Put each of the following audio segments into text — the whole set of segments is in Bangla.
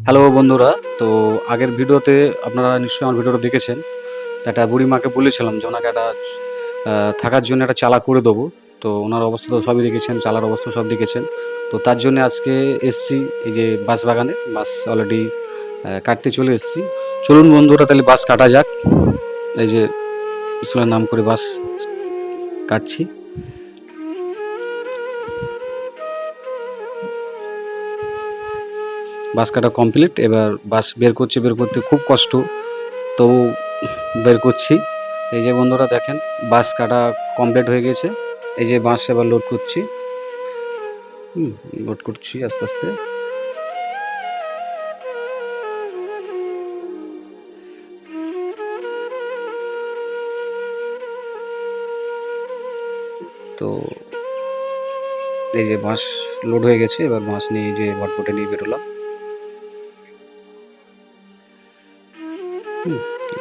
হ্যালো বন্ধুরা, তো আগের ভিডিওতে আপনারা নিশ্চয়ই আমার ভিডিওটা দেখেছেন। তো একটা বুড়িমাকে বলেছিলাম যে ওনাকে একটা থাকার জন্য একটা চালা করে দেবো। তো ওনার অবস্থা তো সবই দেখেছেন, চালার অবস্থা সব দেখেছেন। তো তার জন্য আজকে এসছি এই যে বাঁশবাগানে, বাঁশ অলরেডি কাটতে চলে এসছি। চলুন বন্ধুরা তাহলে বাঁশ কাটা যাক। এই যে বিসমিল্লাহর নাম করে বাঁশ কাটছি। বাঁশ কাটা কমপ্লিট। এবার বাঁশ বের করতে খুব কষ্ট, তো বের করছি। এই যে বন্ধুরা দেখেন, বাঁশ কাটা কমপ্লিট হয়ে গেছে। এই যে বাঁশ এবার লোড করছি। লোড করছি আস্তে আস্তে। তো এই যে বাঁশ লোড হয়ে গেছে, এবার বাঁশ নিয়ে যে ভটভটে নিয়ে বেরোলাম।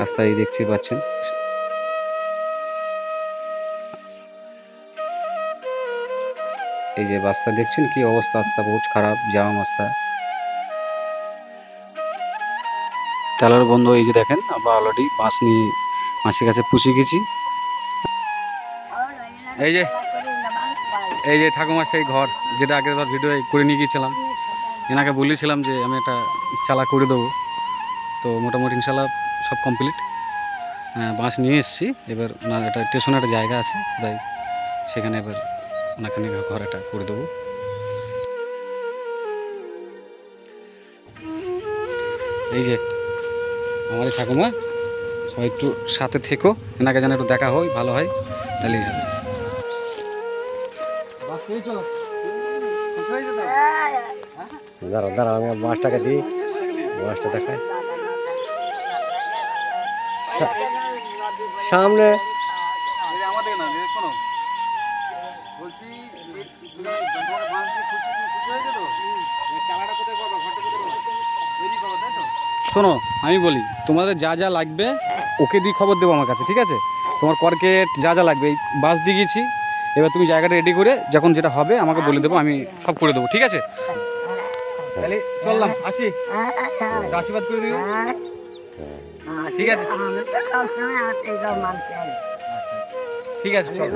রাস্তায় দেখতে পাচ্ছেন। এই যে রাস্তা দেখছেন কি অবস্থা, রাস্তা বহুত খারাপ, জাম রাস্তা। চালার বন্ধ। এই যে দেখেন আমরা অলরেডি বাঁশ নিয়ে মাসির কাছে পুষে গেছি। এই যে এই যে ঠাকুমার সেই ঘর, যেটা আগের বার ভিডিও করে নিয়ে গিয়েছিলাম। এনাকে বলেছিলাম যে আমি একটা চালা করে দেবো। তো মোটামুটি ইনশাল্লাহ সব কমপ্লিট। বাঁশ নিয়ে এসেছি। এবার ওনার একটা স্টেশনে একটা জায়গা আছে, তাই সেখানে এবার ওনাকে নিয়ে ঘর একটা করে দেবো। এই যে আমারই ঠাকুমা, সবাই একটু সাথে থেকো, এনাকে যেন একটু দেখা হয়, ভালো হয়, তাহলেই হবে। দাঁড়া দাঁড়া, আমি মাছটাকে দিই, মাছটা দেখায় সামনে। শোনো, আমি বলি তোমাদের যা যা লাগবে ওকে দিয়ে খবর দেবো আমার কাছে, ঠিক আছে? তোমার কর্কেট যা যা লাগবে এই বাস দিয়ে গেছি। এবার তুমি জায়গাটা রেডি করে যখন যেটা হবে আমাকে বলে দেবো, আমি সব করে দেবো, ঠিক আছে? তাহলে চললাম, আসি। আশীর্বাদ করে দিও। ঠিক আছে, ঠিক আছে, চল।